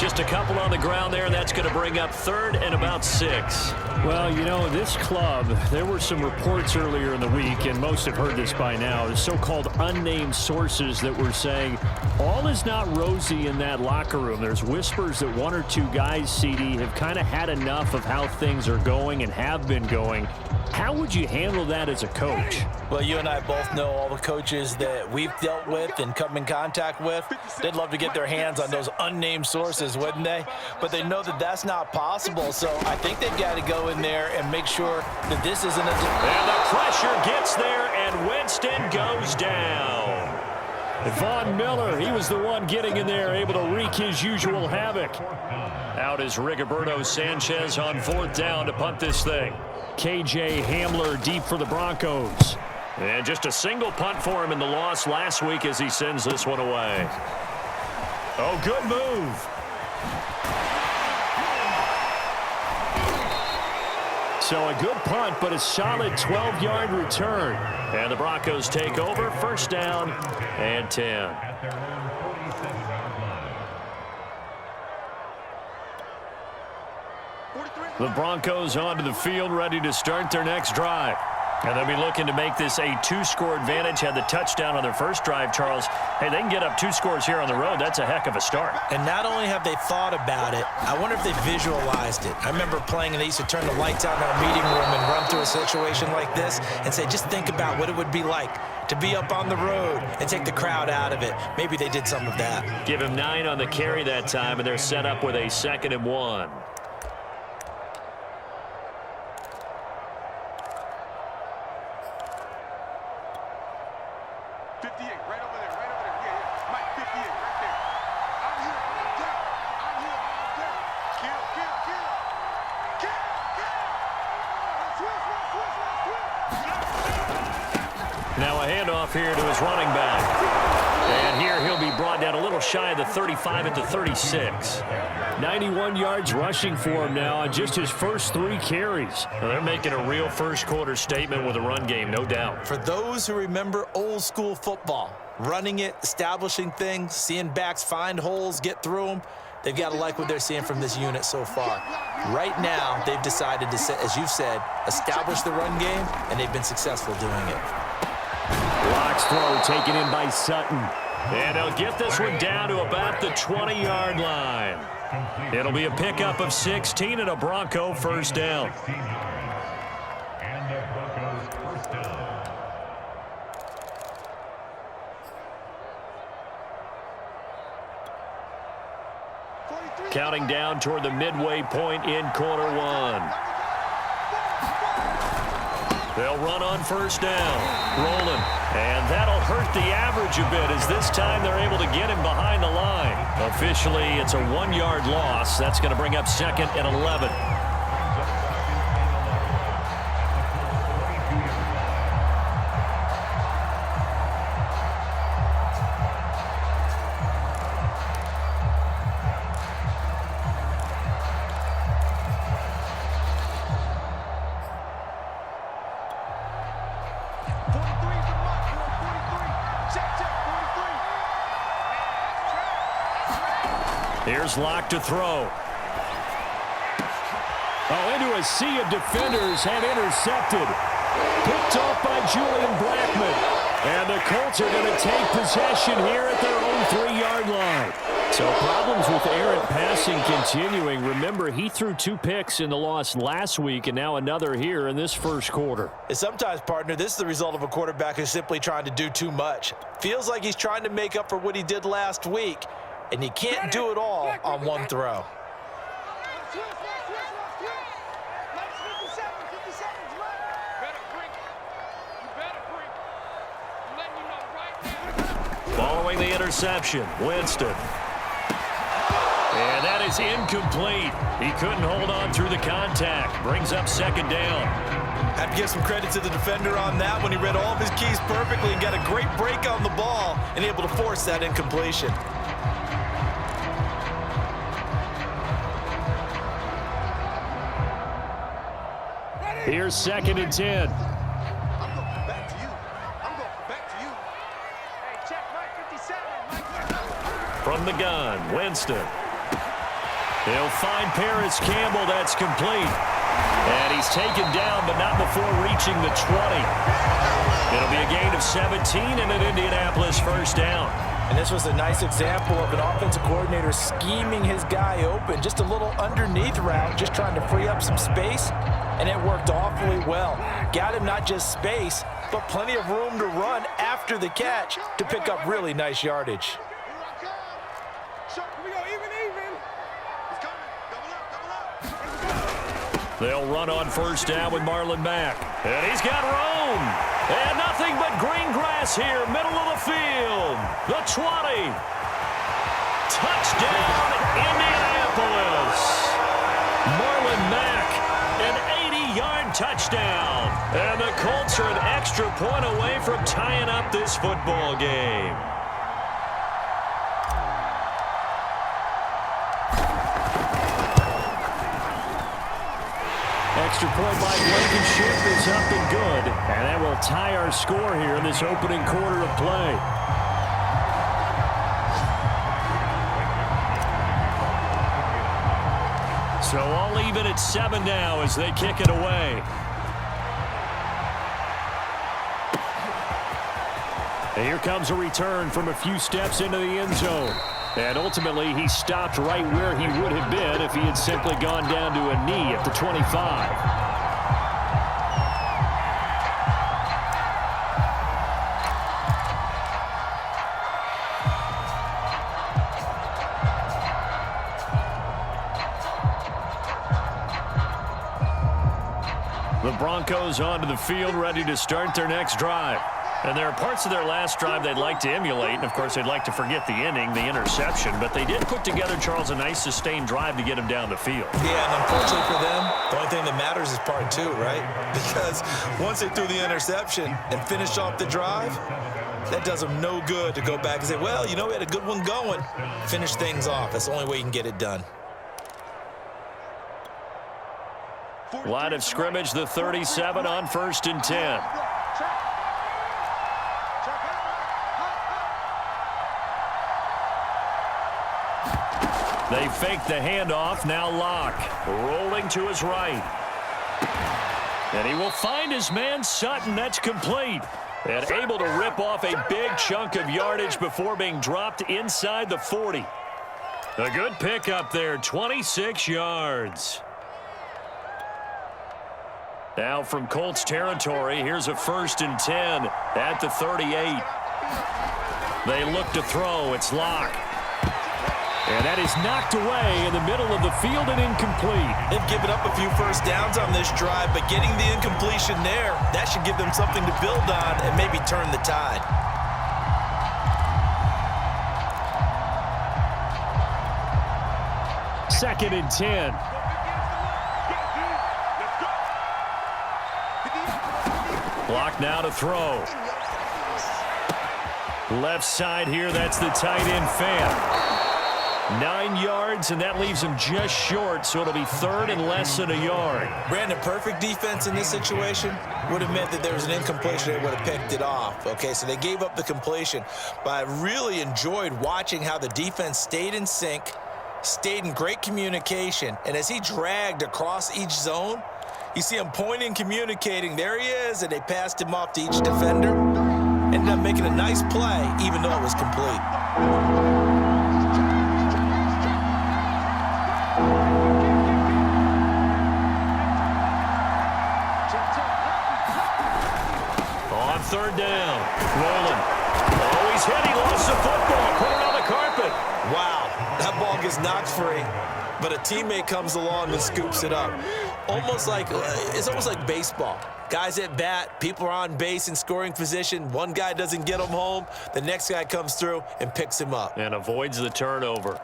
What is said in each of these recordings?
Just a couple on the ground there, and that's going to bring up 3rd and about 6. Well, you know, this club, there were some reports earlier in the week, and most have heard this by now, the so-called unnamed sources that were saying all is not rosy in that locker room. There's whispers that 1 or 2 guys, CD, have kind of had enough of how things are going and have been going. How would you handle that as a coach? Well, you and I both know all the coaches that we've dealt with and come in contact with. They'd love to get their hands on those unnamed sources, wouldn't they? But they know that that's not possible, so I think they've got to go in there and make sure that this isn't a... And the pressure gets there, and Winston goes down. Von Miller, he was the one getting in there, able to wreak his usual havoc. Out is Rigoberto Sanchez on 4th down to punt this thing. KJ Hamler deep for the Broncos. And just a single punt for him in the loss last week as he sends this one away. Oh, good move. So a good punt, but a solid 12-yard return. And the Broncos take over, 1st down and 10. The Broncos onto the field, ready to start their next drive. And they'll be looking to make this a 2-score advantage. Had the touchdown on their first drive, Charles. Hey, they can get up 2 scores here on the road. That's a heck of a start. And not only have they thought about it, I wonder if they visualized it. I remember playing, and they used to turn the lights out in our meeting room and run through a situation like this and say, just think about what it would be like to be up on the road and take the crowd out of it. Maybe they did some of that. Give him 9 on the carry that time, and they're set up with a 2nd and 1. Now a handoff here to his running back. And here he'll be brought down a little shy of the 35 at the 36. 91 yards rushing for him now on just his first 3 carries. Well, they're making a real first-quarter statement with a run game, no doubt. For those who remember old-school football, running it, establishing things, seeing backs find holes, get through them, they've got to like what they're seeing from this unit so far. Right now, they've decided to, as you've said, establish the run game, and they've been successful doing it. Block's throw taken in by Sutton. And he'll get this one down to about the 20-yard line. It'll be a pickup of 16 and a Bronco 1st down. Counting down toward the midway point in quarter 1. They'll run on 1st down. Rolling. And that'll hurt the average a bit as this time they're able to get him behind the line. Officially, it's a 1-yard loss. That's going to bring up 2nd and 11. Here's Locke to throw. Oh, into a sea of defenders and intercepted. Picked off by Julian Blackman. And the Colts are going to take possession here at their own 3-yard line. So problems with errant passing continuing. Remember, he threw 2 picks in the loss last week and now another here in this first quarter. And sometimes, partner, this is the result of a quarterback who's simply trying to do too much. Feels like he's trying to make up for what he did last week. And he can't do it all on one throw. Following the interception, Winston. And that is incomplete. He couldn't hold on through the contact. Brings up 2nd down. Have to give some credit to the defender on that when he read all of his keys perfectly and got a great break on the ball and able to force that incompletion. Here's 2nd and 10. From the gun, Winston. He'll find Paris Campbell. That's complete. And he's taken down, but not before reaching the 20. It'll be a gain of 17 and an Indianapolis first down. And this was a nice example of an offensive coordinator scheming his guy open. Just a little underneath route, just trying to free up some space, and it worked awfully well. Got him not just space, but plenty of room to run after the catch to pick up really nice yardage. They'll run on first down with Marlon Mack. And he's got room. And nothing but green grass here, middle of the field. The 20. Touchdown, Indianapolis. Marlon Mack, an 80-yard touchdown. And the Colts are an extra point away from tying up this football game. Extra point by Blankenship is up and good. And that will tie our score here in this opening quarter of play. So all even at 7 now as they kick it away. And here comes a return from a few steps into the end zone. And ultimately, he stopped right where he would have been if he had simply gone down to a knee at the 25. The Broncos onto the field, ready to start their next drive. And there are parts of their last drive they'd like to emulate. And, of course, they'd like to forget the inning, the interception. But they did put together, Charles, a nice sustained drive to get him down the field. Yeah, and unfortunately for them, the only thing that matters is part 2, right? Because once they threw the interception and finished off the drive, that does them no good to go back and say, well, you know, we had a good one going. Finish things off. That's the only way you can get it done. Line of scrimmage, the 37 on 1st and 10. They fake the handoff, now Locke, rolling to his right. And he will find his man Sutton, that's complete. And able to rip off a big chunk of yardage before being dropped inside the 40. A good pickup there, 26 yards. Now from Colts territory, here's a 1st and 10 at the 38. They look to throw, it's Locke. And that is knocked away in the middle of the field and incomplete. They've given up a few first downs on this drive, but getting the incompletion there, that should give them something to build on and maybe turn the tide. Second and 10. Block now to throw. Left side here, that's the tight end Fan. 9 yards, and that leaves him just short, so it'll be 3rd and less than a yard. Brandon, perfect defense in this situation would have meant that there was an incompletion. They would have picked it off. Okay, so they gave up the completion, but I really enjoyed watching how the defense stayed in sync, stayed in great communication, and as he dragged across each zone, you see him pointing, communicating. There he is, and they passed him off to each defender. Ended up making a nice play, even though it was complete. On 3rd down, rolling. Oh, he's hit. He lost the football. Put it on the carpet. Wow, that ball gets knocked free, but a teammate comes along and scoops it up. It's almost like baseball. Guys at bat, people are on base in scoring position. One guy doesn't get him home. The next guy comes through and picks him up. And avoids the turnover.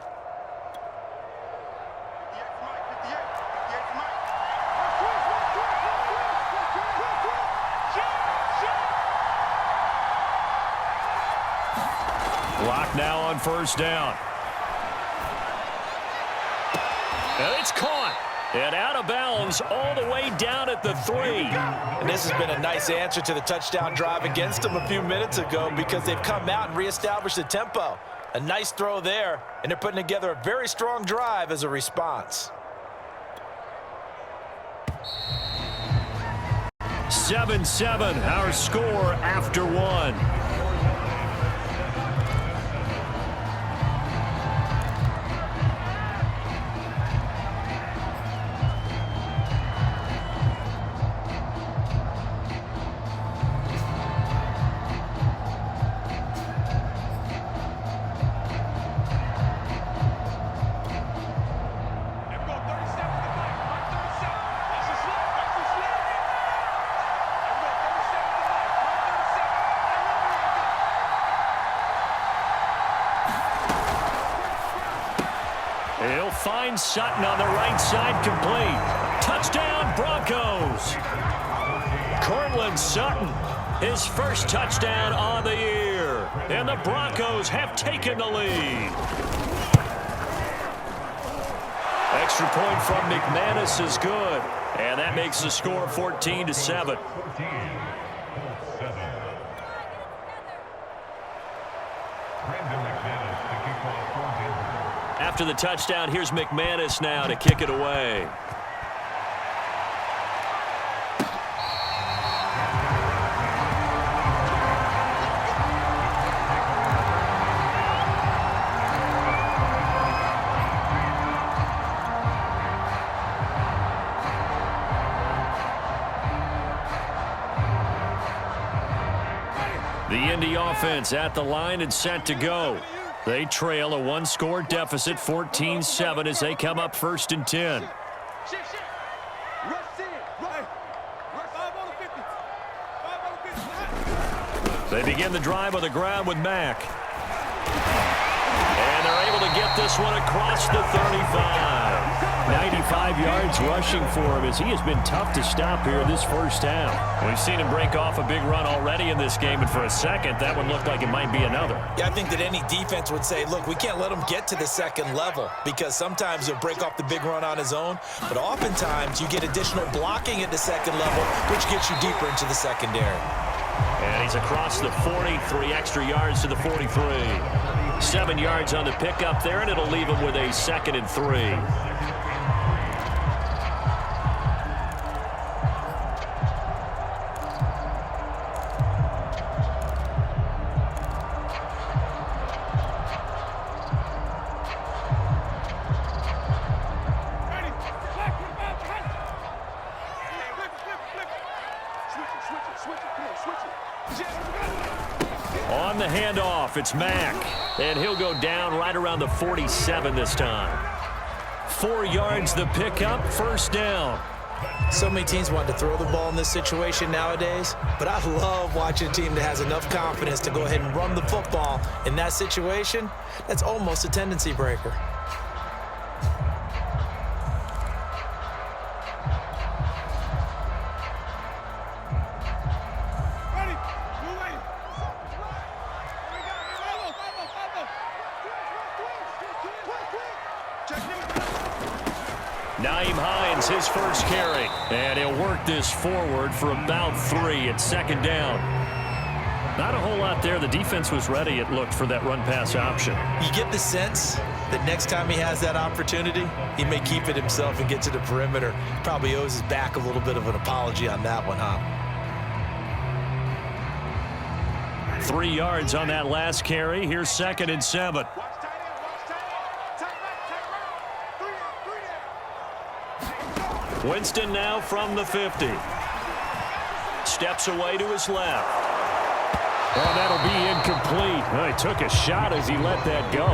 Block now on 1st down. And it's caught. And out of bounds all the way down at the 3. And this has been a nice answer to the touchdown drive against them a few minutes ago because they've come out and reestablished the tempo. A nice throw there, and they're putting together a very strong drive as a response. 7-7, our score after one. He'll find Sutton on the right side, complete. Touchdown, Broncos. Cortland Sutton, his first touchdown on the year. And the Broncos have taken the lead. Extra point from McManus is good. And that makes the score 14-7. After the touchdown, here's McManus now to kick it away. The Indy offense at the line and set to go. They trail a one-score deficit, 14-7, as they come up 1st and 10. They begin the drive on the ground with Mack. And they're able to get this one across the 35. 95 yards rushing for him as he has been tough to stop here in this first half. We've seen him break off a big run already in this game, and for a second, that one looked like it might be another. Yeah, I think that any defense would say, look, we can't let him get to the second level because sometimes he'll break off the big run on his own, but oftentimes you get additional blocking at the second level, which gets you deeper into the secondary. And he's across the 40, 3 extra yards to the 43. 7 yards on the pickup there, and it'll leave him with a 2nd and 3. On the handoff, it's Mack, and he'll go down right around the 47 this time. 4 yards the pickup, 1st down. So many teams want to throw the ball in this situation nowadays, but I love watching a team that has enough confidence to go ahead and run the football in that situation. That's almost a tendency breaker. His first carry, and he'll work this forward for about 3 at 2nd down. Not a whole lot there. The defense was ready, it looked, for that run-pass option. You get the sense that next time he has that opportunity, he may keep it himself and get to the perimeter. Probably owes his back a little bit of an apology on that one, huh? 3 yards on that last carry. Here's 2nd and 7. Winston now from the 50. Steps away to his left. Oh, that'll be incomplete. Well, he took a shot as he let that go.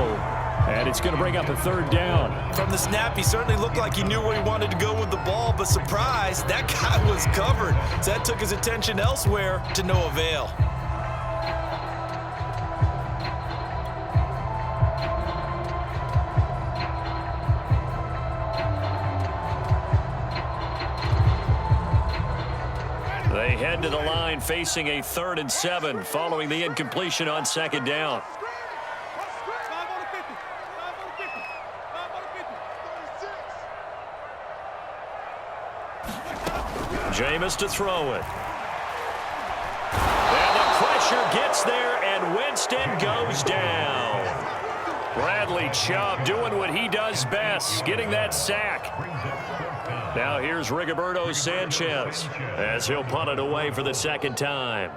And it's going to bring up a 3rd down. From the snap, he certainly looked like he knew where he wanted to go with the ball, but surprise, that guy was covered. So that took his attention elsewhere to no avail. They head to the line facing a 3rd and 7 following the incompletion on 2nd down. Jameis to throw it. And the pressure gets there, and Winston goes down. Chubb doing what he does best, getting that sack. Now here's Rigoberto Sanchez as he'll punt it away for the second time.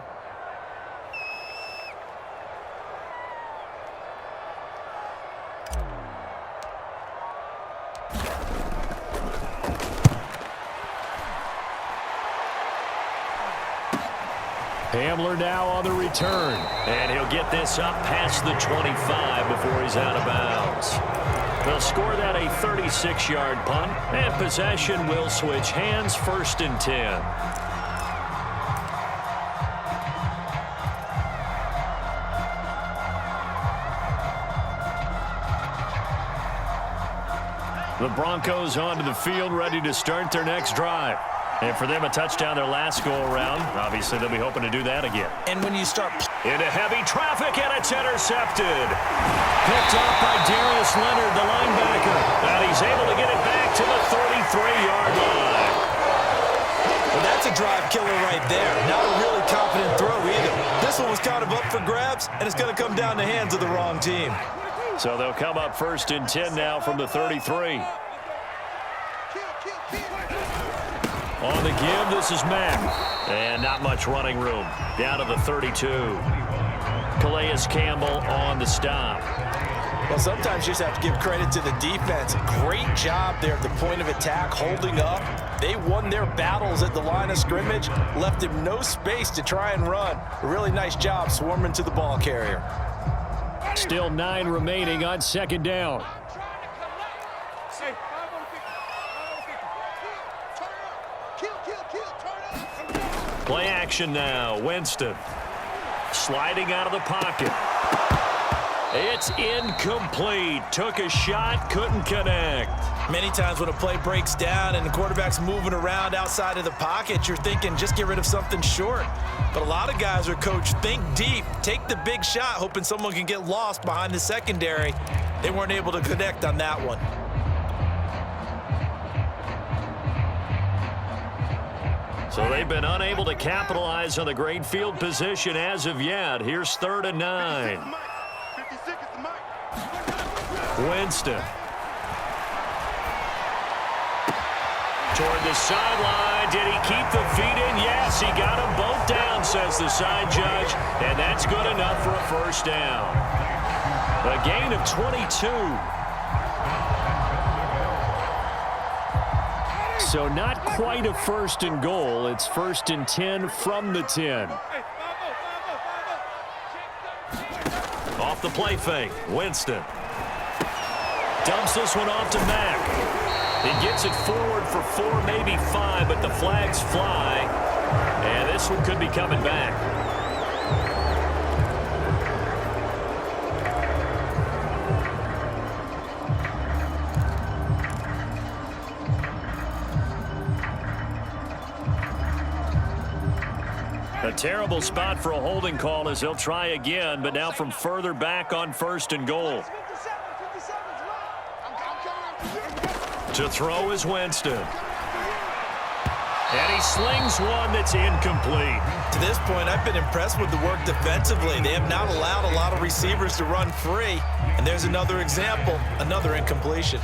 Hamler now on the return. And he'll get this up past the 25 before he's out of bounds. They'll score that a 36-yard punt, and possession will switch hands, 1st and 10. The Broncos onto the field, ready to start their next drive. And for them, a touchdown their last go-around. Obviously, they'll be hoping to do that again. And when you start into heavy traffic, and it's intercepted. Picked up by Darius Leonard, the linebacker. And he's able to get it back to the 33-yard line. Well, that's a drive killer right there. Not a really confident throw either. This one was kind of up for grabs, and it's going to come down the hands of the wrong team. So they'll come up 1st and 10 now from the 33. On the give, this is Mack. And not much running room. Down to the 32. Calais Campbell on the stop. Well, sometimes you just have to give credit to the defense. Great job there at the point of attack, holding up. They won their battles at the line of scrimmage, left him no space to try and run. A really nice job swarming to the ball carrier. Still 9 remaining on 2nd down. Play action now. Winston sliding out of the pocket. It's incomplete. Took a shot, couldn't connect. Many times when a play breaks down and the quarterback's moving around outside of the pocket, you're thinking just get rid of something short. But a lot of guys are coached, think deep, take the big shot, hoping someone can get lost behind the secondary. They weren't able to connect on that one. So they've been unable to capitalize on the great field position as of yet. Here's 3rd and 9. Winston. Toward the sideline. Did he keep the feet in? Yes, he got them both down, says the side judge. And that's good enough for a 1st down. A gain of 22. So not quite a 1st and goal. It's 1st and 10 from the 10. Off the play fake. Winston. Dumps this one off to Mack. He gets it forward for 4, maybe 5, but the flags fly. And this one could be coming back. A terrible spot for a holding call as they'll try again, but now from further back on 1st and goal. To throw is Winston. And he slings one that's incomplete. To this point, I've been impressed with the work defensively. They have not allowed a lot of receivers to run free. And there's another example, another incompletion.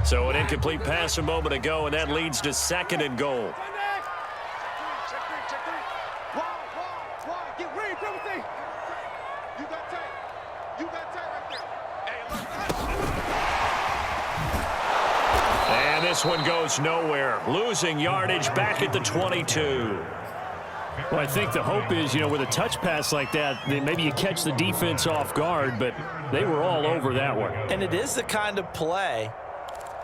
So an incomplete pass a moment ago, and that leads to 2nd and goal. And this one goes nowhere. Losing yardage back at the 22. Well, I think the hope is, with a touch pass like that, maybe you catch the defense off guard, but they were all over that one. And it is the kind of play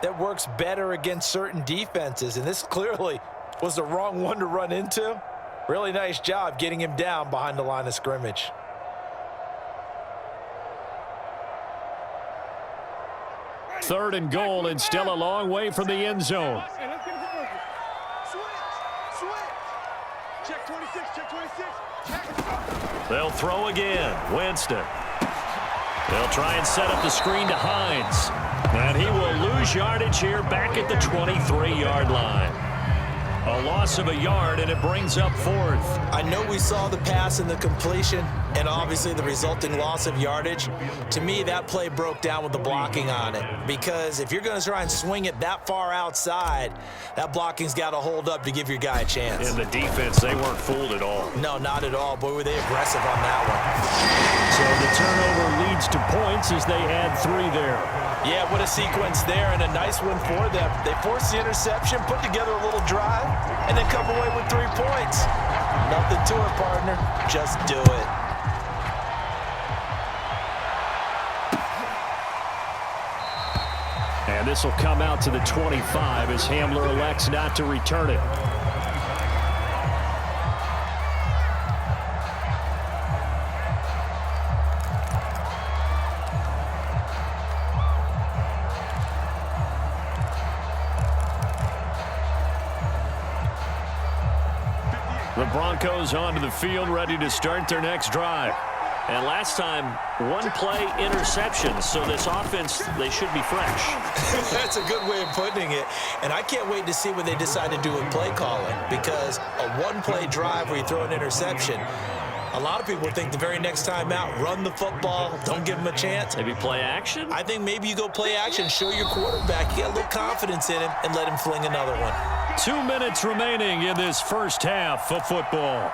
that works better against certain defenses, and this clearly was the wrong one to run into. Really nice job getting him down behind the line of scrimmage. Third and goal, and still a long way from the end zone. They'll throw again. Winston. They'll try and set up the screen to Hines. And he will lose yardage here back at the 23-yard line. A loss of a yard, and it brings up fourth. I know we saw the pass and the completion and obviously the resulting loss of yardage. To me, that play broke down with the blocking on it, because if you're going to try and swing it that far outside, that blocking's got to hold up to give your guy a chance. In the defense, they weren't fooled at all. No, not at all. Boy, were they aggressive on that one. So the turnover leads to points as they add 3 there. Yeah, what a sequence there, and a nice one for them. They forced the interception, put together a little drive, and then come away with 3 points. Nothing to it, partner. Just do it. And this will come out to the 25 as Hamler elects not to return it. The Broncos onto the field, ready to start their next drive. And last time, 1 play interception, so this offense, they should be fresh. That's a good way of putting it. And I can't wait to see what they decide to do with play calling, because a 1-play drive where you throw an interception, a lot of people think the very next time out, run the football, don't give them a chance. Maybe play action? I think maybe you go play action, show your quarterback, you get a little confidence in him, and let him fling another one. 2 minutes remaining in this first half of football.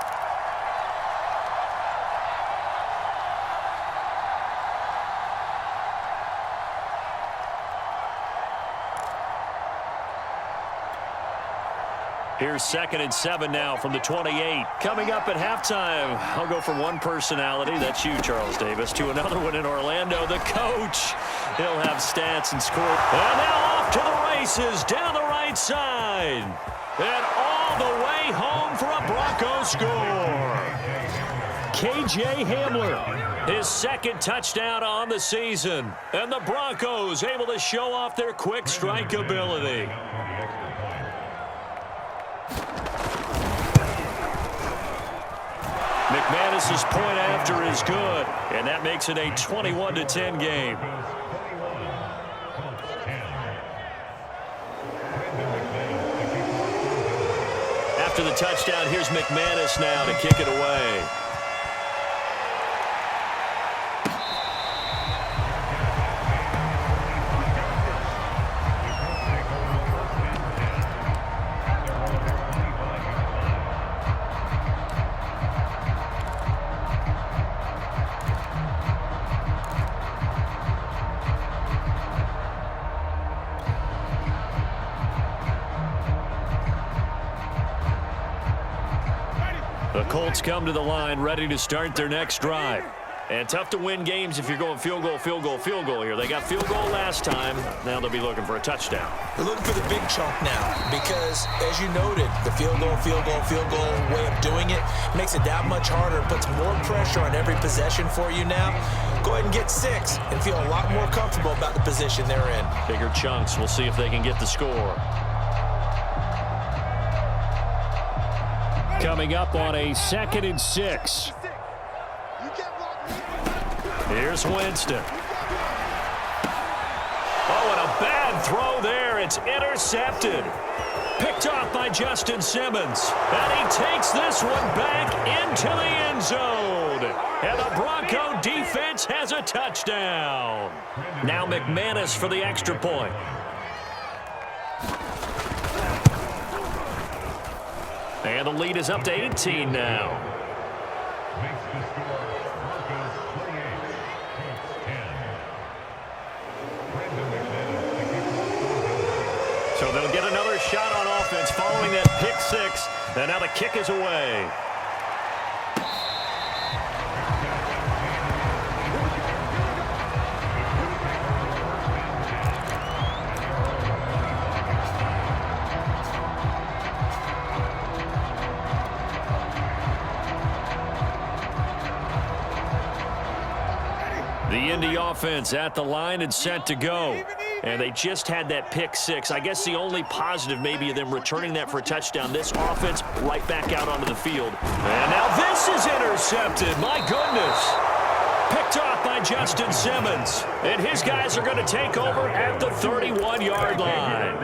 Here's 2nd and 7 now from the 28. Coming up at halftime, I'll go from one personality, that's you, Charles Davis, to another one in Orlando, the coach. He'll have stats and score. And now off to the races down the right side. And all the way home for a Broncos score. K.J. Hamler, his 2nd touchdown on the season. And the Broncos able to show off their quick strike ability. McManus's point after is good, and that makes it a 21-10 game. After the touchdown, here's McManus now to kick it away. The Colts come to the line, ready to start their next drive. And tough to win games if you're going field goal, field goal, field goal here. They got field goal last time. Now they'll be looking for a touchdown. They're looking for the big chunk now because, as you noted, the field goal way of doing it makes it that much harder, puts more pressure on every possession for you now. Go ahead and get 6 and feel a lot more comfortable about the position they're in. Bigger chunks. We'll see if they can get the score. Coming up on a 2nd and 6. Here's Winston. Oh, and a bad throw there. It's intercepted. Picked off by Justin Simmons. And he takes this one back into the end zone. And the Bronco defense has a touchdown. Now McManus for the extra point. And the lead is up to 18 now. So they'll get another shot on offense following that pick 6. And now the kick is away. The Indy offense at the line and set to go. And they just had that pick 6. I guess the only positive maybe of them returning that for a touchdown. This offense right back out onto the field. And now this is intercepted. My goodness. Picked off by Justin Simmons. And his guys are going to take over at the 31-yard line.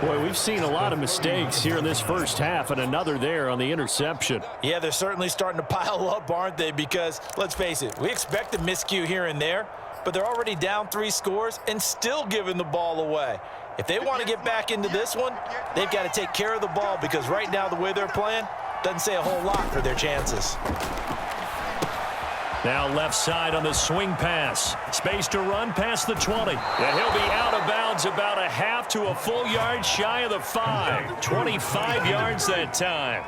Boy, we've seen a lot of mistakes here in this first half, and another there on the interception. Yeah, they're certainly starting to pile up, aren't they? Because, let's face it, we expect a miscue here and there, but they're already down 3 scores and still giving the ball away. If they want to get back into this one, they've got to take care of the ball, because right now the way they're playing doesn't say a whole lot for their chances. Now left side on the swing pass. Space to run past the 20. And he'll be out of bounds about a half to a full yard shy of the 5. 25 yards that time.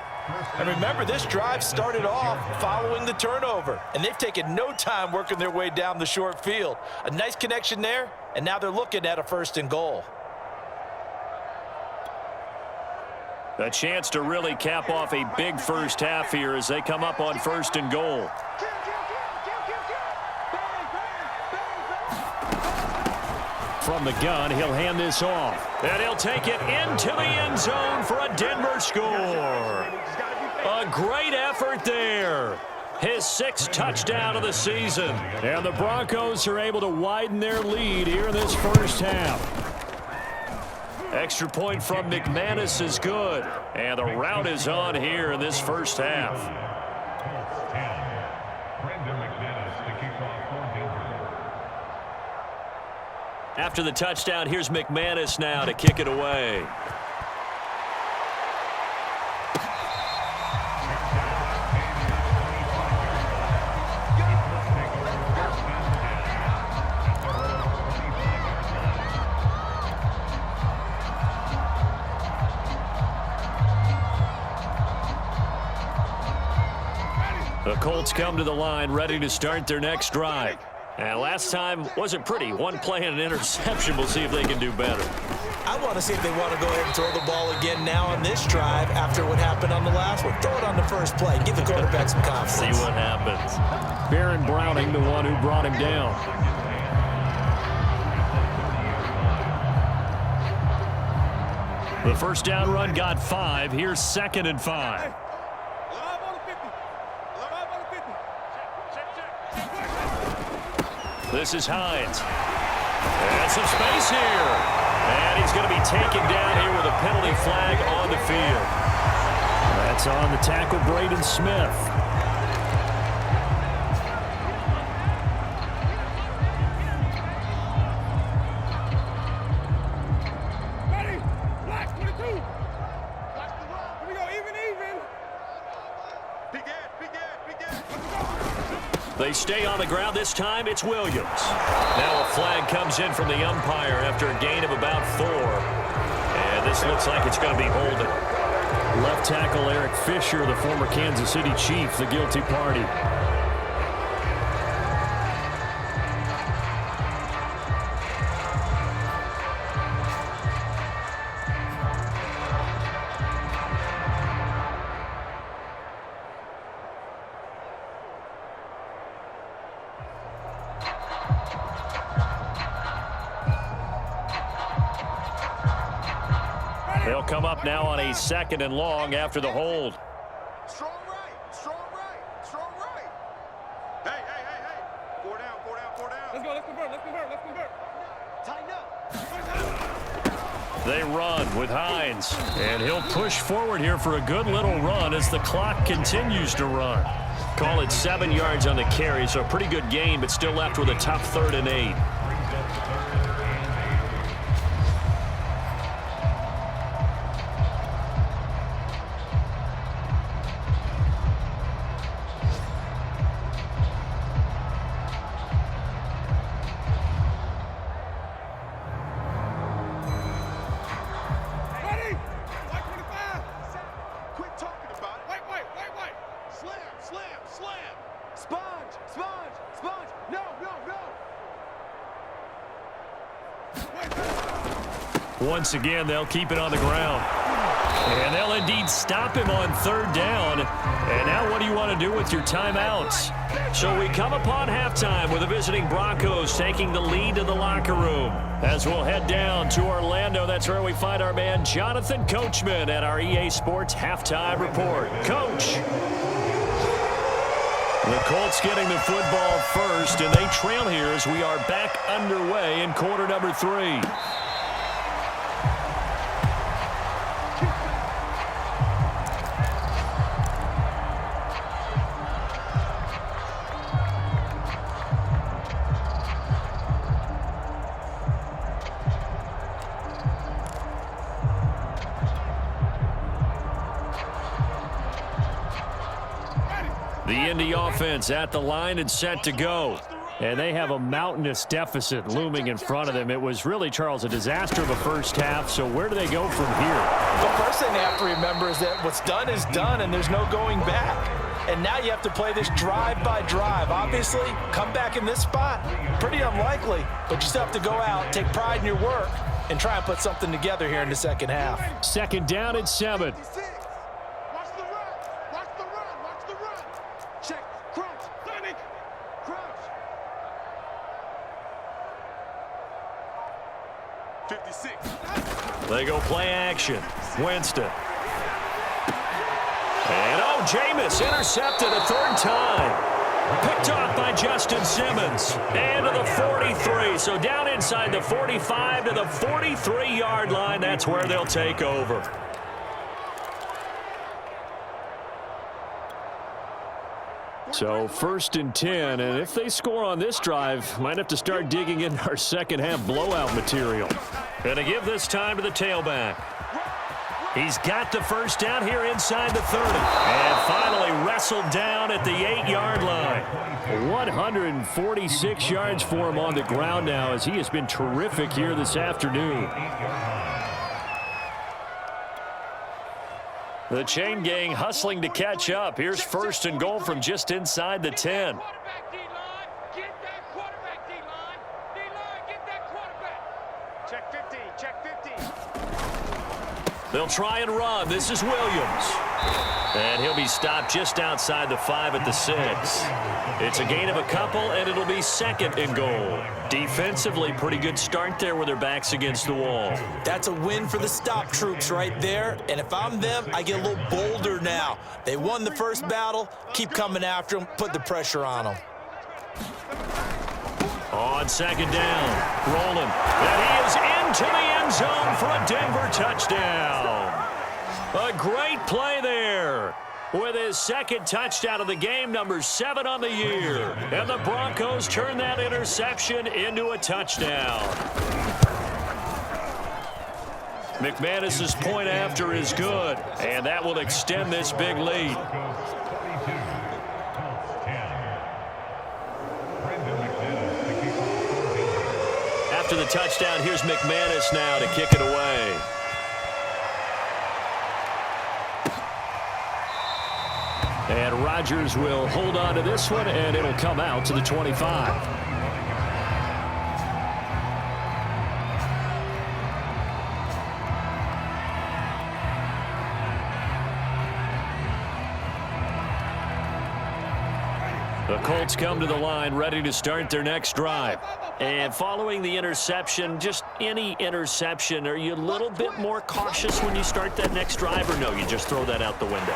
And remember, this drive started off following the turnover, and they've taken no time working their way down the short field. A nice connection there, and now they're looking at a 1st and goal. A chance to really cap off a big first half here as they come up on 1st and goal. From the gun, he'll hand this off. And he'll take it into the end zone for a Denver score. A great effort there. His 6th touchdown of the season. And the Broncos are able to widen their lead here in this first half. Extra point from McManus is good. And the rout is on here in this first half. After the touchdown, here's McManus now to kick it away. The Colts come to the line ready to start their next drive. And last time wasn't pretty. One play and an interception. We'll see if they can do better. I want to see if they want to go ahead and throw the ball again now on this drive after what happened on the last one. Throw it on the first play. Give the quarterback some confidence. See what happens. Baron Browning, the one who brought him down. The first down run got 5. Here's 2nd and 5. This is Hines. And some space here. And he's going to be taken down here with a penalty flag on the field. That's on the tackle, Braden Smith. They stay on the ground. This time it's Williams. Now a flag comes in from the umpire after a gain of about 4. And this looks like it's going to be holding. Left tackle Eric Fisher, the former Kansas City Chief, the guilty party. They'll come up now on a 2nd and long after the hold. Strong right, strong right, strong right. Hey, hey, hey, hey. 4 down, 4 down, 4 down. Let's go, let's convert. Tighten up. They run with Hines. And he'll push forward here for a good little run as the clock continues to run. Call it 7 yards on the carry, so a pretty good gain, but still left with a tough 3rd and 8. Once again, they'll keep it on the ground. And they'll indeed stop him on 3rd down. And now what do you want to do with your timeouts? So we come upon halftime with the visiting Broncos taking the lead to the locker room. As we'll head down to Orlando, that's where we find our man Jonathan Coachman at our EA Sports Halftime Report. Coach. The Colts getting the football first, and they trail here as we are back underway in quarter number 3. The Indy offense at the line and set to go. And they have a mountainous deficit looming in front of them. It was really, Charles, a disaster of a first half. So where do they go from here? The first thing they have to remember is that what's done is done, and there's no going back. And now you have to play this drive by drive. Obviously, come back in this spot, pretty unlikely. But you still have to go out, take pride in your work, and try and put something together here in the second half. Second down at 7. Watch the run. Watch the run. Watch the run. Check. Crouch. Sonic. Crouch. 56. They go play action. Winston. And oh, Jameis intercepted a third time. Picked off by Justin Simmons. And to the 43. So down inside the 45 to the 43-yard line. That's where they'll take over. So 1st and 10, and if they score on this drive, might have to start digging in our second half blowout material. Going to give this time to the tailback. He's got the first down here inside the 30. And finally wrestled down at the 8-yard line. 146 yards for him on the ground now, as he has been terrific here this afternoon. The chain gang hustling to catch up. Here's 1st and goal from just inside the 10. Quarterback, D-line. Get that quarterback, D-line. D-line, get that quarterback. Check 50. Check 50. They'll try and run. This is Williams. And he'll be stopped just outside the 5 at the 6. It's a gain of a couple, and it'll be 2nd and goal. Defensively, pretty good start there with their backs against the wall. That's a win for the stop troops right there. And if I'm them, I get a little bolder now. They won the first battle. Keep coming after them. Put the pressure on them. On 2nd down, rolling. And he is into the end zone for a Denver touchdown. A great play there with his 2nd touchdown of the game, number 7 on the year. And the Broncos turn that interception into a touchdown. McManus's point after is good, and that will extend this big lead. After the touchdown, here's McManus now to kick it away. And Rodgers will hold on to this one, and it'll come out to the 25. The Colts come to the line, ready to start their next drive. And following the interception, just any interception, are you a little bit more cautious when you start that next drive, or no, you just throw that out the window?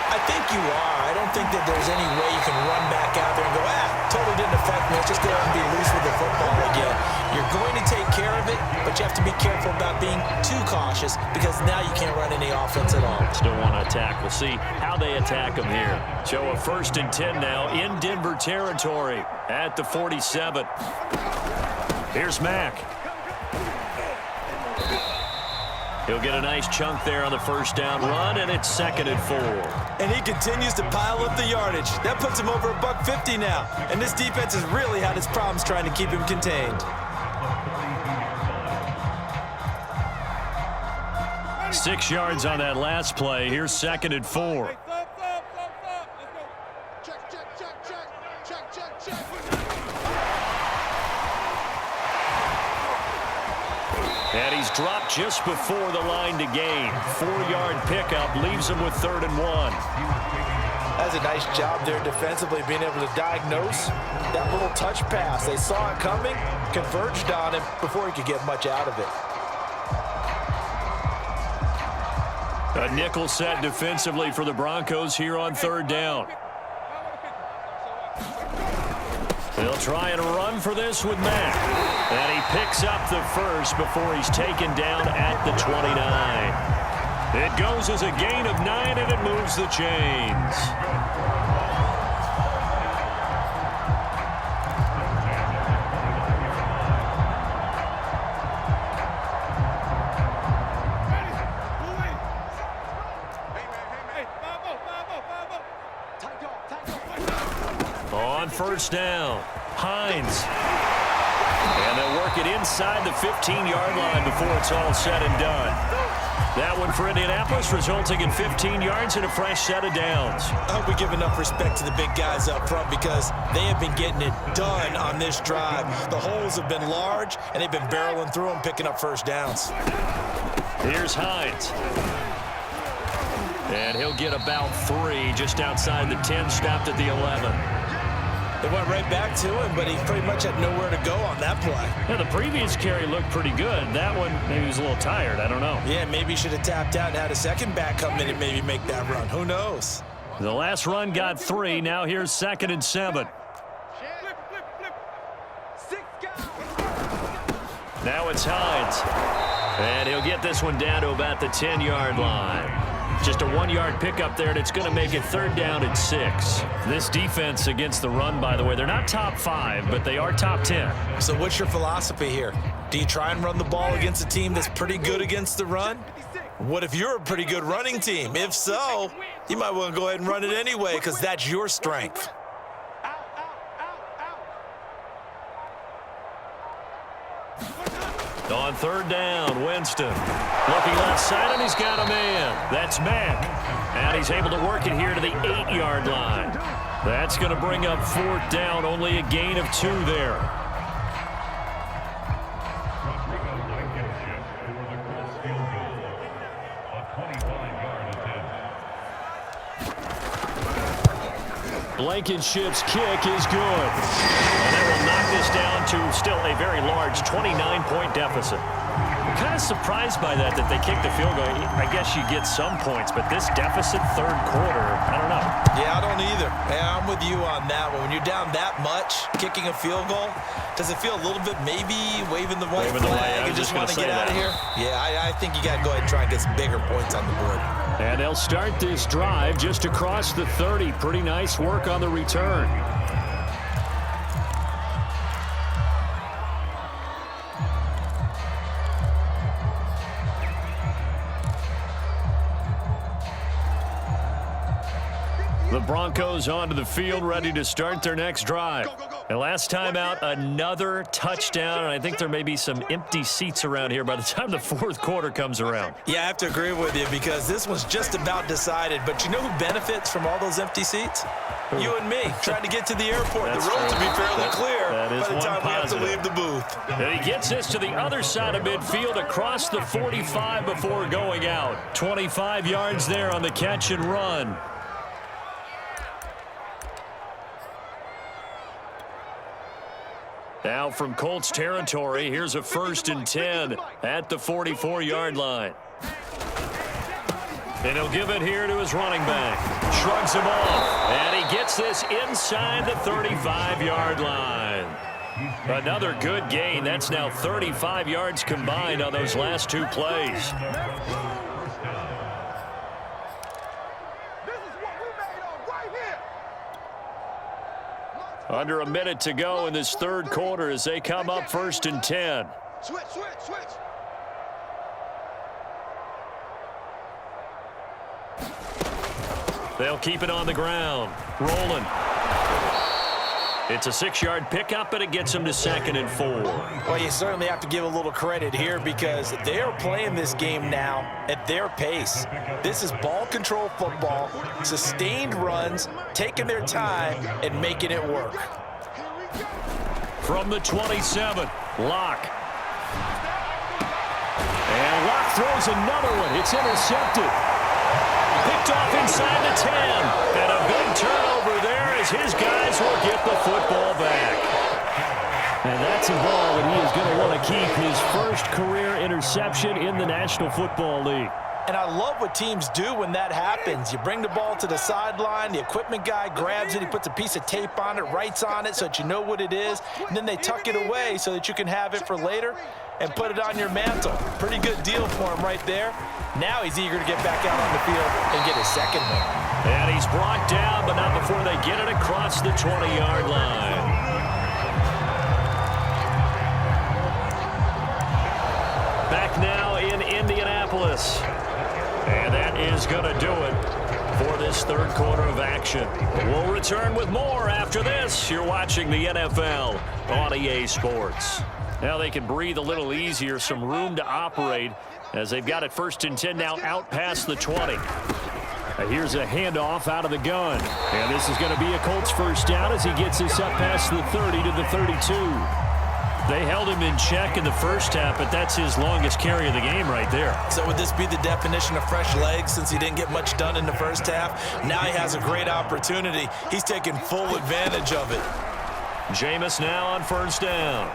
I think you are. I don't think that there's any way you can run back out there and go, totally didn't affect me. Let's just go out and be loose with the football again. You're going to take care of it, but you have to be careful about being too cautious because now you can't run any offense at all. Still want to attack. We'll see how they attack them here. So a 1st and 10 now in Denver territory at the 47. Here's Mack. He'll get a nice chunk there on the first down run, and it's 2nd and 4. And he continues to pile up the yardage. That puts him over $150 now. And this defense has really had its problems trying to keep him contained. 6 yards on that last play. Here's 2nd and 4. And he's dropped just before the line to gain. 4-yard pickup leaves him with 3rd and 1. That's a nice job there defensively, being able to diagnose that little touch pass. They saw it coming, converged on him before he could get much out of it. A nickel set defensively for the Broncos here on 3rd down. They'll try and run for this with Mack. And he picks up the first before he's taken down at the 29. It goes as a gain of 9, and it moves the chains. On first down, Hines. And they'll work it inside the 15-yard line before it's all said and done. That one for Indianapolis, resulting in 15 yards and a fresh set of downs. I hope we give enough respect to the big guys up front because they have been getting it done on this drive. The holes have been large, and they've been barreling through them, picking up first downs. Here's Hines. And he'll get about 3 just outside the 10, stopped at the 11. They went right back to him, but he pretty much had nowhere to go on that play. Yeah, the previous carry looked pretty good. That one, maybe he was a little tired. I don't know. Yeah, maybe he should have tapped out and had a second back come in and maybe make that run. Who knows? The last run got 3. Now here's 2nd and 7. Now it's Hines. And he'll get this one down to about the 10-yard line. Just a 1-yard pickup there, and it's going to make it 3rd down and 6. This defense against the run, by the way, they're not top 5, but they are top 10. So what's your philosophy here? Do you try and run the ball against a team that's pretty good against the run? What if you're a pretty good running team? If so, you might want to go ahead and run it anyway because that's your strength. On 3rd down, Winston. Looking left side, and he's got a man. That's Mack. And he's able to work it here to the 8-yard line. That's going to bring up 4th down, only a gain of 2 there. Blankenship's kick is good. And that will knock this down to still a very large 29-point deficit. I'm kind of surprised by that they kicked the field goal. I guess you get some points, but this deficit 3rd quarter, I don't know. Yeah, I don't either. Yeah, I'm with you on that one. When you're down that much, kicking a field goal, does it feel a little bit maybe waving the white flag and just want to get out of here? Yeah, I think you got to go ahead and try and get some bigger points on the board. And they'll start this drive just across the 30. Pretty nice work on the return. The Broncos onto the field, ready to start their next drive. And last time out, another touchdown, and I think there may be some empty seats around here by the time the 4th quarter comes around. Yeah, I have to agree with you because this one's just about decided. But you know who benefits from all those empty seats? You and me, trying to get to the airport. The roads will be fairly clear by the time we have to leave the booth. And he gets this to the other side of midfield across the 45 before going out. 25 yards there on the catch and run. Now from Colts territory, here's a 1st and 10 at the 44-yard line. And he'll give it here to his running back. Shrugs him off, and he gets this inside the 35-yard line. Another good gain. That's now 35 yards combined on those last 2 plays. Under a minute to go in this 3rd quarter as they come up 1st and 10. Switch. They'll keep it on the ground. Rolling. It's a 6-yard pickup, and it gets them to 2nd and 4. Well, you certainly have to give a little credit here because they are playing this game now at their pace. This is ball control football, sustained runs, taking their time, and making it work. From the 27, Locke. And Locke throws another one. It's intercepted. Picked off inside the 10. And a big turnover there as his guys will get the football back. And that's a ball that he is going to want to keep, his first career interception in the National Football League. And I love what teams do when that happens. You bring the ball to the sideline, the equipment guy grabs it, he puts a piece of tape on it, writes on it so that you know what it is, and then they tuck it away so that you can have it for later and put it on your mantle. Pretty good deal for him right there. Now he's eager to get back out on the field and get his 2nd one. And he's brought down, but not before they get it across the 20-yard line. Back now in Indianapolis. And that is going to do it for this third quarter of action. We'll return with more after this. You're watching the NFL on EA Sports. Now they can breathe a little easier, some room to operate as they've got it 1st and 10 now out past the 20. Here's a handoff out of the gun. And this is going to be a Colts first down as he gets this up past the 30 to the 32. They held him in check in the first half, but that's his longest carry of the game right there. So would this be the definition of fresh legs since he didn't get much done in the first half? Now he has a great opportunity. He's taking full advantage of it. Jameis now on first down.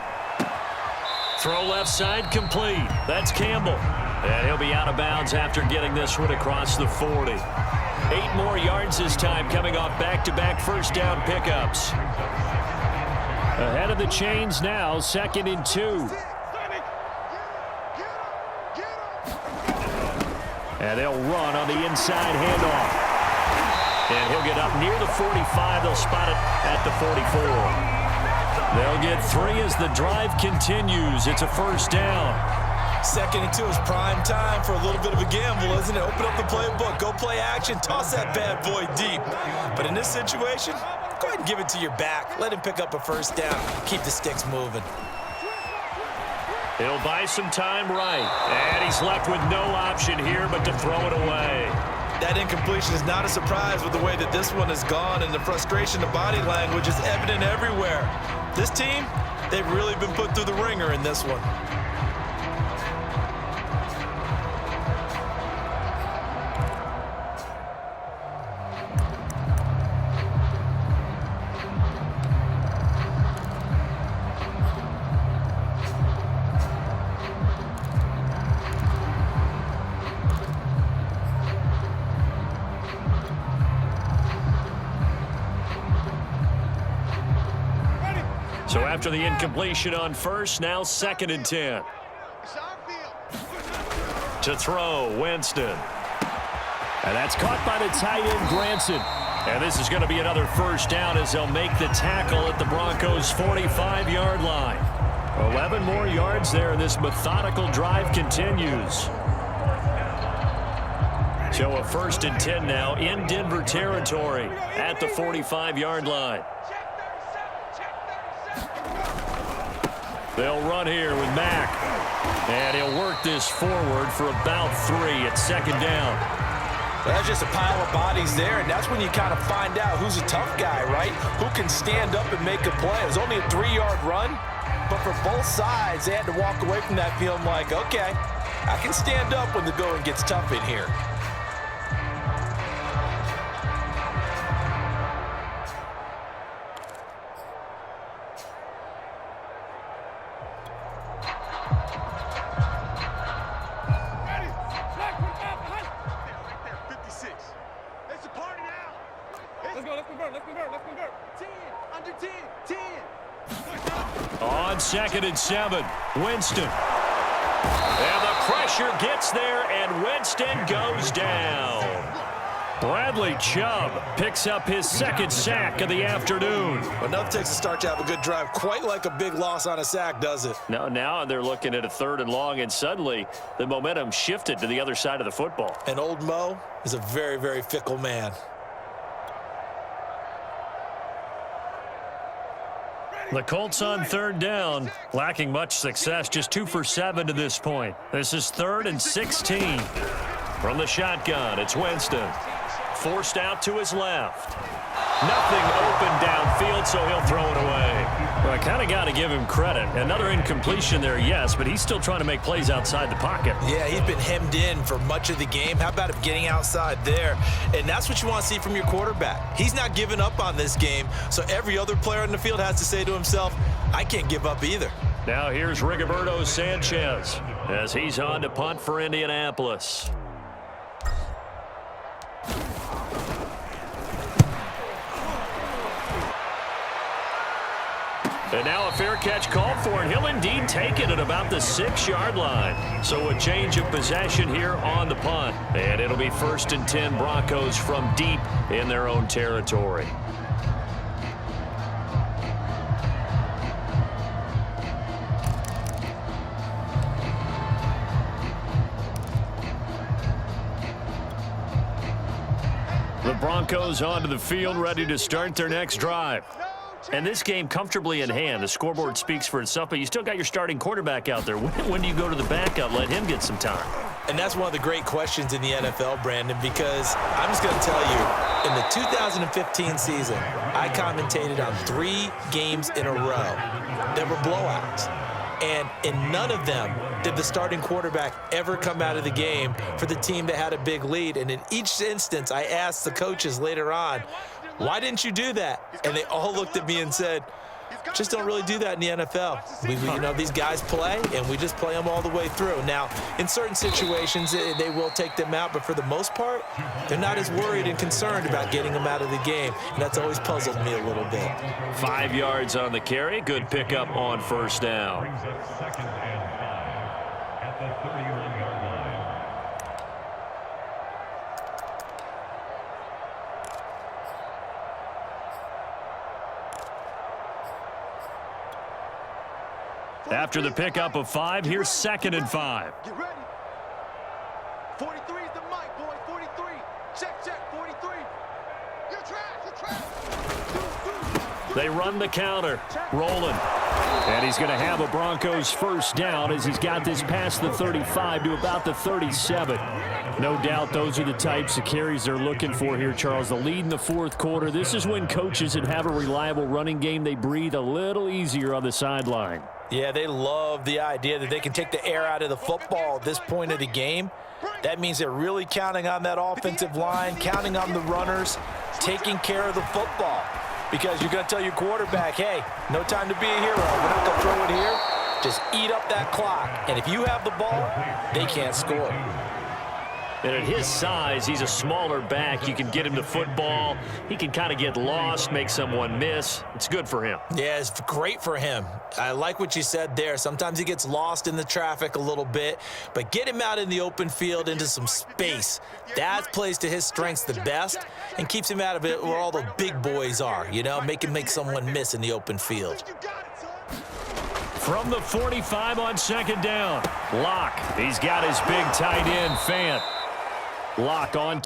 Throw left side complete. That's Campbell. And he'll be out of bounds after getting this one across the 40. 8 more yards this time coming off back-to-back first down pickups. Ahead of the chains now, 2nd and 2. And they'll run on the inside handoff. And he'll get up near the 45. They'll spot it at the 44. They'll get 3 as the drive continues. It's a first down. 2nd and 2 is prime time for a little bit of a gamble, isn't it? Open up the playbook, go play action, toss that bad boy deep. But in this situation, go ahead and give it to your back. Let him pick up a first down. Keep the sticks moving. He'll buy some time right. And he's left with no option here but to throw it away. That incompletion is not a surprise with the way that this one has gone, and the frustration of body language is evident everywhere. This team, they've really been put through the ringer in this one. So after the incompletion on first, now 2nd and 10. To throw, Winston. And that's caught by the tight end, Granson. And this is going to be another first down as they'll make the tackle at the Broncos' 45-yard line. 11 more yards there, and this methodical drive continues. So a 1st and 10 now in Denver territory at the 45-yard line. They'll run here with Mack. And he'll work this forward for about 3 at 2nd down. Well, that's just a pile of bodies there, and that's when you kind of find out who's a tough guy, right? Who can stand up and make a play. It was only a 3-yard run, but for both sides, they had to walk away from that feeling like, okay, I can stand up when the going gets tough in here. On 2nd and 7, Winston. And the pressure gets there, and Winston goes down. Bradley Chubb picks up his 2nd sack of the afternoon. But nothing takes a start to have a good drive, quite like a big loss on a sack, does it? Now they're looking at a 3rd and long, and suddenly the momentum shifted to the other side of the football. And old Mo is a very, very fickle man. The Colts on 3rd down, lacking much success, just 2 for 7 to this point. This is 3rd and 16. From the shotgun, it's Winston. Forced out to his left. Nothing open downfield, so he'll throw it away. Well, I kind of got to give him credit. Another incompletion there, yes, but he's still trying to make plays outside the pocket. Yeah, he's been hemmed in for much of the game. How about him getting outside there? And that's what you want to see from your quarterback. He's not giving up on this game, so every other player on the field has to say to himself, I can't give up either. Now here's Rigoberto Sanchez as he's on to punt for Indianapolis. And now a fair catch called for, and he'll indeed take it at about the 6-yard line. So a change of possession here on the punt. And it'll be 1st and 10 Broncos from deep in their own territory. The Broncos onto the field, ready to start their next drive. And this game comfortably in hand. The scoreboard speaks for itself, but you still got your starting quarterback out there. When do you go to the backup, let him get some time? And that's one of the great questions in the NFL, Brandon, because I'm just going to tell you, in the 2015 season, I commentated on 3 games in a row that were blowouts. And in none of them did the starting quarterback ever come out of the game for the team that had a big lead. And in each instance, I asked the coaches later on, why didn't you do that? And they all looked at me and said, just don't really do that in the NFL. These guys play, and we just play them all the way through. Now, in certain situations, they will take them out, but for the most part, they're not as worried and concerned about getting them out of the game, and that's always puzzled me a little bit. 5 yards on the carry. Good pickup on first down. At the 31-yard line. After the pickup of 5, here's 2nd and 5. Get ready. 43 is the mic, boy. 43. Check, 43. You're trash. They run the counter. Rolling. And he's going to have a Broncos first down as he's got this past the 35 to about the 37. No doubt those are the types of carries they're looking for here, Charles. The lead in the fourth quarter. This is when coaches that have a reliable running game, they breathe a little easier on the sideline. Yeah, they love the idea that they can take the air out of the football at this point of the game. That means they're really counting on that offensive line, counting on the runners, taking care of the football. Because you're going to tell your quarterback, hey, no time to be a hero. We're not going to throw it here. Just eat up that clock. And if you have the ball, they can't score. And at his size, he's a smaller back. You can get him to football. He can kind of get lost, make someone miss. It's good for him. Yeah, it's great for him. I like what you said there. Sometimes he gets lost in the traffic a little bit, but get him out in the open field into some space. That plays to his strengths the best and keeps him out of it where all the big boys are, make him make someone miss in the open field. From the 45 on 2nd down, Locke. He's got his big tight end, Fant. Locke on.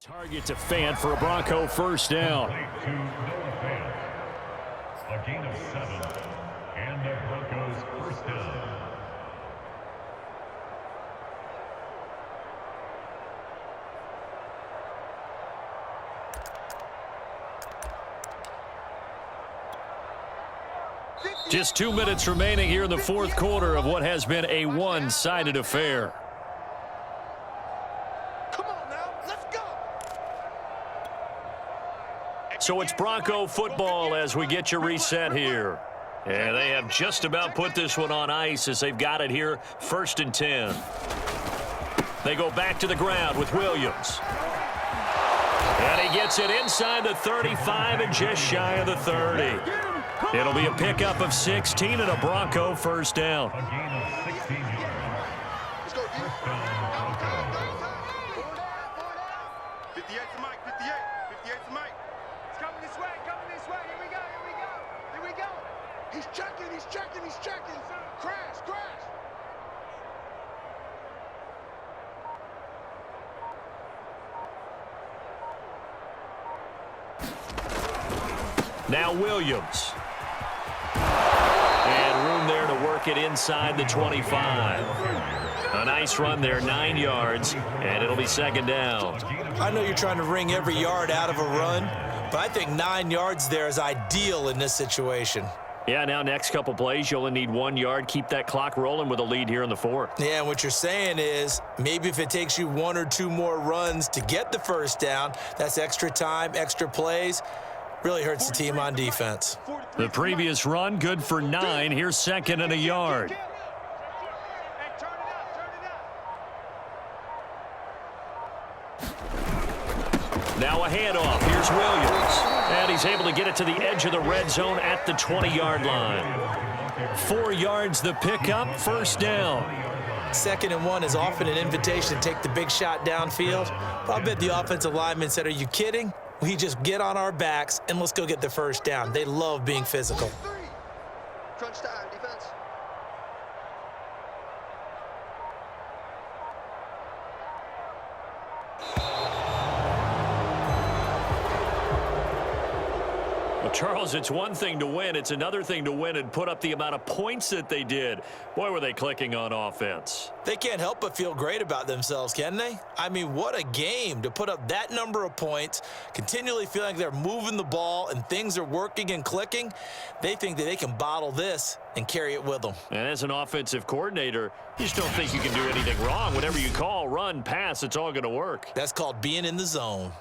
Target to Fant for a Bronco first down. A gain of 7, and the Broncos first down. Just 2 minutes remaining here in the fourth quarter of what has been a one-sided affair. So it's Bronco football as we get you reset here. And they have just about put this one on ice as they've got it here, 1st and 10. They go back to the ground with Williams. And he gets it inside the 35 and just shy of the 30. It'll be a pickup of 16 and a Bronco first down. A gain of 16 yards. Let's go, D. Forward out. 58's the mic, 58. 58's the mic. It's coming this way, Here we go, Here we go. He's checking. Crash. Now Williams. And room there to work it inside the 25. A nice run there, 9 yards, and it'll be 2nd down. I know you're trying to wring every yard out of a run, but I think 9 yards there is ideal in this situation. Yeah, now next couple plays, you only need 1 yard. Keep that clock rolling with a lead here in the 4th. Yeah, and what you're saying is maybe if it takes you 1 or 2 more runs to get the first down, that's extra time, extra plays. Really hurts the team on defense. The previous run, good for 9. Here's 2nd and a yard. Hey, turn it up. Now a handoff. Here's Williams. And he's able to get it to the edge of the red zone at the 20-yard line. 4 yards the pickup, 1st down. 2nd and 1 is often an invitation to take the big shot downfield. But I bet the offensive lineman said, are you kidding? We just get on our backs and let's go get the first down. They love being physical. Crunch time, defense. Well, Charles, it's one thing to win. It's another thing to win and put up the amount of points that they did. Boy, were they clicking on offense. They can't help but feel great about themselves, can they? I mean, what a game to put up that number of points, continually feeling like they're moving the ball and things are working and clicking. They think that they can bottle this and carry it with them. And as an offensive coordinator, you just don't think you can do anything wrong. Whatever you call, run, pass, it's all going to work. That's called being in the zone.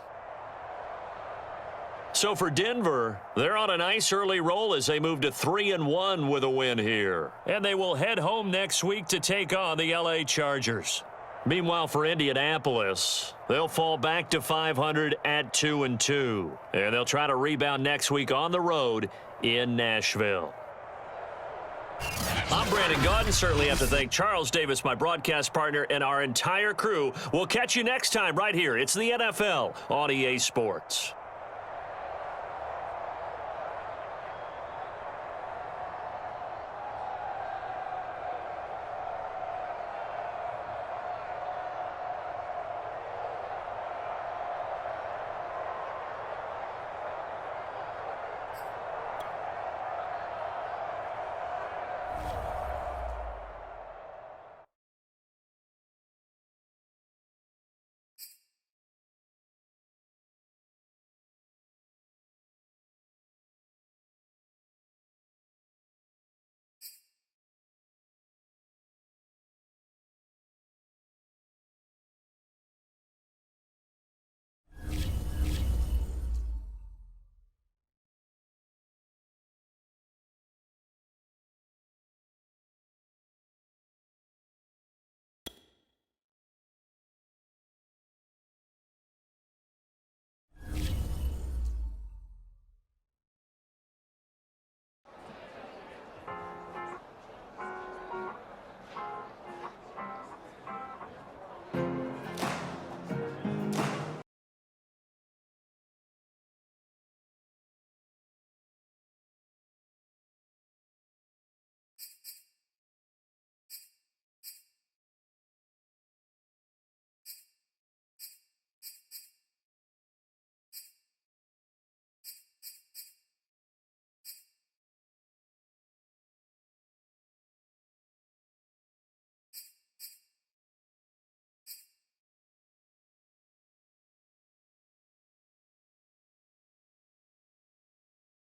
So for Denver, they're on a nice early roll as they move to 3-1 with a win here. And they will head home next week to take on the LA Chargers. Meanwhile, for Indianapolis, they'll fall back to 500 at 2-2. And they'll try to rebound next week on the road in Nashville. I'm Brandon Gaudin. Certainly have to thank Charles Davis, my broadcast partner, and our entire crew. We'll catch you next time right here. It's the NFL on EA Sports.